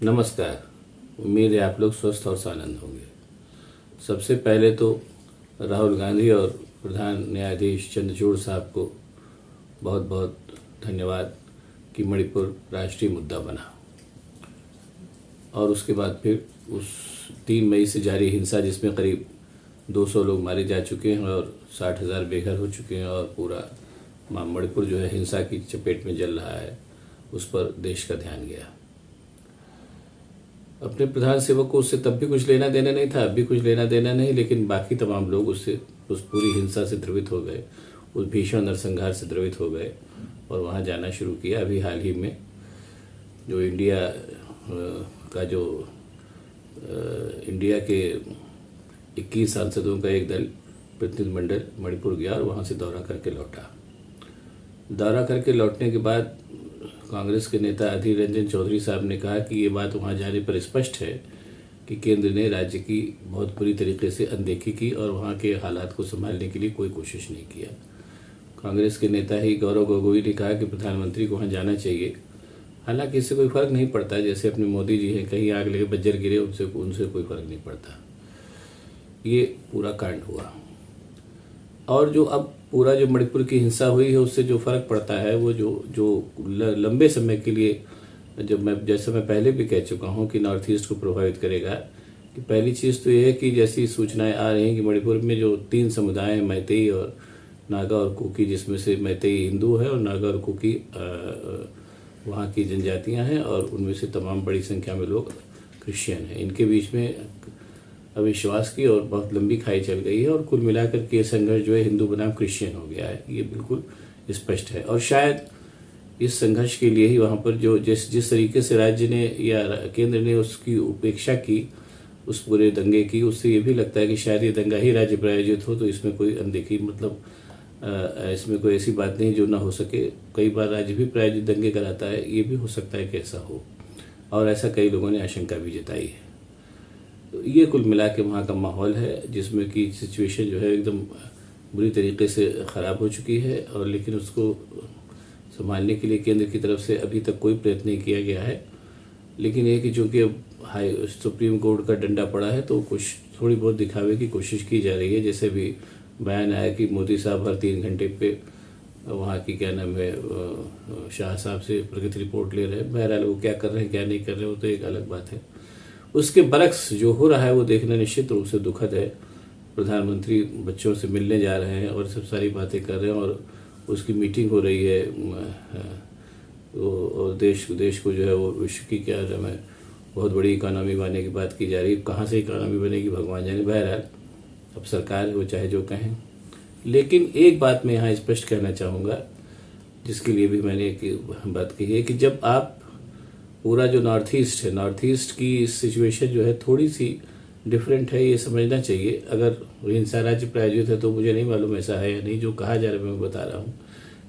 नमस्कार। उम्मीद है आप लोग स्वस्थ और आनंद होंगे। सबसे पहले तो राहुल गांधी और प्रधान न्यायाधीश चंद्रचूड़ साहब को बहुत बहुत धन्यवाद कि मणिपुर राष्ट्रीय मुद्दा बना। और उसके बाद फिर उस 3 मई से जारी हिंसा जिसमें करीब 200 लोग मारे जा चुके हैं और 60,000 बेघर हो चुके हैं और पूरा मणिपुर जो है हिंसा की चपेट में जल रहा है, उस पर देश का ध्यान गया। अपने प्रधान सेवक को उससे तब भी कुछ लेना देना नहीं था, अब भी कुछ लेना देना नहीं, लेकिन बाकी तमाम लोग उससे उस पूरी हिंसा से द्रवित हो गए, उस भीषण नरसंहार से द्रवित हो गए और वहाँ जाना शुरू किया। अभी हाल ही में जो इंडिया के 21 सांसदों का एक दल प्रतिनिधिमंडल मणिपुर गया और वहाँ से दौरा करके लौटा। दौरा करके लौटने के बाद कांग्रेस के नेता अधीर रंजन चौधरी साहब ने कहा कि ये बात वहाँ जाने पर स्पष्ट है कि केंद्र ने राज्य की बहुत बुरी तरीके से अनदेखी की और वहाँ के हालात को संभालने के लिए कोई कोशिश नहीं किया। कांग्रेस के नेता ही गौरव गोगोई ने कहा कि प्रधानमंत्री को वहाँ जाना चाहिए। हालांकि इससे कोई फर्क नहीं पड़ता, जैसे अपने मोदी जी हैं, कहीं आग लगे बज्जर गिरे, उनसे कोई फर्क नहीं पड़ता। ये पूरा कांड हुआ। और जो अब पूरा जो मणिपुर की हिंसा हुई है उससे जो फर्क पड़ता है वो जो लंबे समय के लिए, जैसे मैं पहले भी कह चुका हूँ कि नॉर्थ ईस्ट को प्रभावित करेगा। कि पहली चीज़ तो ये है कि जैसी सूचनाएं आ रही हैं कि मणिपुर में जो 3 समुदाय हैं, मैतेई और नागा और कुकी, जिसमें से मैतेई हिंदू है और नागा और कुकी वहाँ की जनजातियाँ हैं और उनमें से तमाम बड़ी संख्या में लोग क्रिश्चियन हैं। इनके बीच में अविश्वास की और बहुत लंबी खाई चल गई है और कुल मिलाकर के संघर्ष जो है हिंदू बनाम क्रिश्चियन हो गया है, ये बिल्कुल स्पष्ट है। और शायद इस संघर्ष के लिए ही वहाँ पर जो जिस तरीके से राज्य ने या केंद्र ने उसकी उपेक्षा की, उस पूरे दंगे की, उससे ये भी लगता है कि शायद ये दंगा ही राज्य प्रायोजित हो, तो इसमें कोई अनदेखी इसमें कोई ऐसी बात नहीं जो ना हो सके। कई बार राज्य भी प्रायोजित दंगे कराता है, ये भी हो सकता है कि ऐसा हो, और ऐसा कई लोगों ने आशंका भी जताई है। तो ये कुल मिला के वहाँ का माहौल है जिसमें कि सिचुएशन जो है एकदम बुरी तरीके से ख़राब हो चुकी है। और लेकिन उसको संभालने के लिए केंद्र की तरफ से अभी तक कोई प्रयत्न नहीं किया गया है। लेकिन ये कि चूँकि अब सुप्रीम कोर्ट का डंडा पड़ा है तो कुछ थोड़ी बहुत दिखावे की कोशिश की जा रही है। जैसे भी बयान आया कि मोदी साहब हर 3 घंटे पे वहाँ की शाह साहब से प्रगति रिपोर्ट ले रहे हैं। बहरहाल वो क्या कर रहे हैं क्या नहीं कर रहे हैं वो तो एक अलग बात है। उसके बरक्स जो हो रहा है वो देखना निश्चित रूप से दुखद है। प्रधानमंत्री बच्चों से मिलने जा रहे हैं और सब सारी बातें कर रहे हैं और उसकी मीटिंग हो रही है और देश को जो है वो विश्व की क्या है बहुत बड़ी इकोनॉमी बनने की बात की जा रही है। कहाँ से इकोनॉमी बनेगी भगवान जाने। बहरहाल अब सरकार है वो चाहे जो कहें, लेकिन एक बात मैं यहाँ स्पष्ट कहना चाहूँगा जिसके लिए भी मैंने एक बात कही है कि जब आप पूरा जो नॉर्थ ईस्ट की सिचुएशन जो है थोड़ी सी डिफरेंट है, ये समझना चाहिए। अगर हिंसा राज्य प्रायोजित है तो मुझे नहीं मालूम ऐसा है या नहीं, जो कहा जा रहा है मैं बता रहा हूँ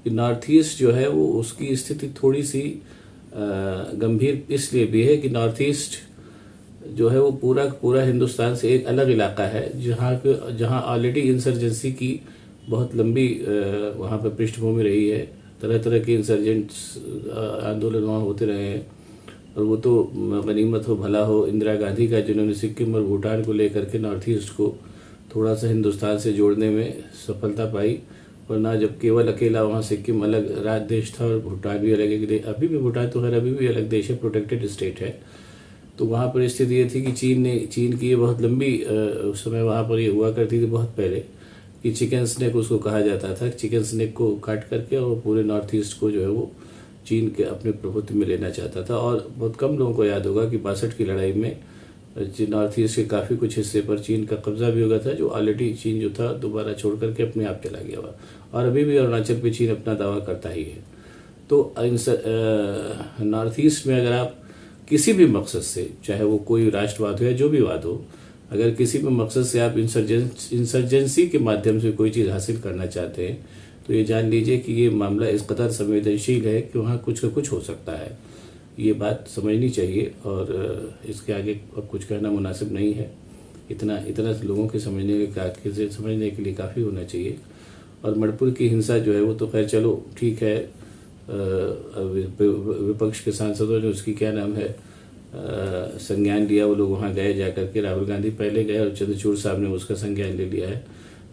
कि नॉर्थ ईस्ट जो है वो उसकी स्थिति थोड़ी सी गंभीर इसलिए भी है कि नॉर्थ ईस्ट जो है वो पूरा हिंदुस्तान से एक अलग इलाका है जहाँ ऑलरेडी इंसर्जेंसी की बहुत लंबी वहाँ पर पृष्ठभूमि रही है। तरह तरह के इंसर्जेंट्स आंदोलन वहाँ होते रहे हैं और वो तो गनीमत हो भला हो इंदिरा गांधी का, जिन्होंने सिक्किम और भूटान को लेकर के नॉर्थ ईस्ट को थोड़ा सा हिंदुस्तान से जोड़ने में सफलता पाई। वरना जब केवल अकेला वहाँ सिक्किम अलग राज्य देश था और भूटान भी अलग एक, अभी भी भूटान तो खैर अभी भी अलग देश है, प्रोटेक्टेड स्टेट है। तो वहाँ पर स्थिति ये थी कि चीन की ये बहुत लंबी उस समय वहाँ पर ये हुआ करती थी बहुत पहले कि चिकन स्नेक उसको कहा जाता था। चिकन स्नेक को काट करके और पूरे नॉर्थ ईस्ट को जो है वो चीन के अपने प्रभुत्व में लेना चाहता था। और बहुत कम लोगों को याद होगा कि 62 की लड़ाई में नॉर्थ ईस्ट के काफ़ी कुछ हिस्से पर चीन का कब्जा भी हो गया था, जो ऑलरेडी चीन जो था दोबारा छोड़ करके अपने आप चला गया हुआ। और अभी भी अरुणाचल पे चीन अपना दावा करता ही है। तो नॉर्थ ईस्ट में अगर आप किसी भी मकसद से, चाहे वो कोई राष्ट्रवाद हो या जो भी वाद हो, अगर किसी भी मकसद से आप इंसर्जेंसी के माध्यम से कोई चीज़ हासिल करना चाहते हैं तो ये जान लीजिए कि ये मामला इस कदर संवेदनशील है कि वहाँ कुछ का कुछ हो सकता है। ये बात समझनी चाहिए और इसके आगे अब कुछ कहना मुनासिब नहीं है। इतना लोगों के समझने के लिए काफ़ी होना चाहिए। और मणिपुर की हिंसा जो है वो तो खैर चलो ठीक है, विपक्ष के सांसदों ने उसकी संज्ञान लिया, वो लोग वहाँ गए जाकर के, राहुल गांधी पहले गए और चंद्रचूड़ साहब ने उसका संज्ञान ले लिया है,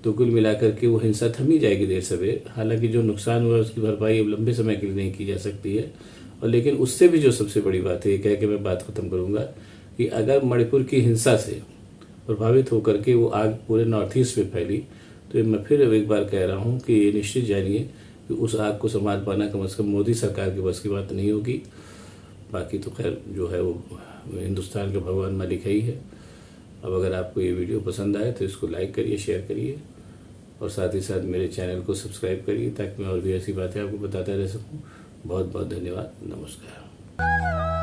तो कुल मिलाकर के वो हिंसा थमी जाएगी देर सवेर। हालांकि जो नुकसान हुआ है उसकी भरपाई अब लंबे समय के लिए नहीं की जा सकती है। और लेकिन उससे भी जो सबसे बड़ी बात है, ये कह के मैं बात खत्म करूँगा, कि अगर मणिपुर की हिंसा से प्रभावित होकर के वो आग पूरे नॉर्थ ईस्ट में फैली, तो मैं फिर एक बार कह रहा हूँ कि ये निश्चित जानिए कि उस आग को संभाल पाना कम से कम मोदी सरकार की बस की बात नहीं होगी। बाकी तो खैर जो है वो हिंदुस्तान के भगवान मालिक ही है। अब अगर आपको ये वीडियो पसंद आए तो इसको लाइक करिए, शेयर करिए और साथ ही साथ मेरे चैनल को सब्सक्राइब करिए, ताकि मैं और भी ऐसी बातें आपको बताता रह सकूँ। बहुत बहुत धन्यवाद। नमस्कार।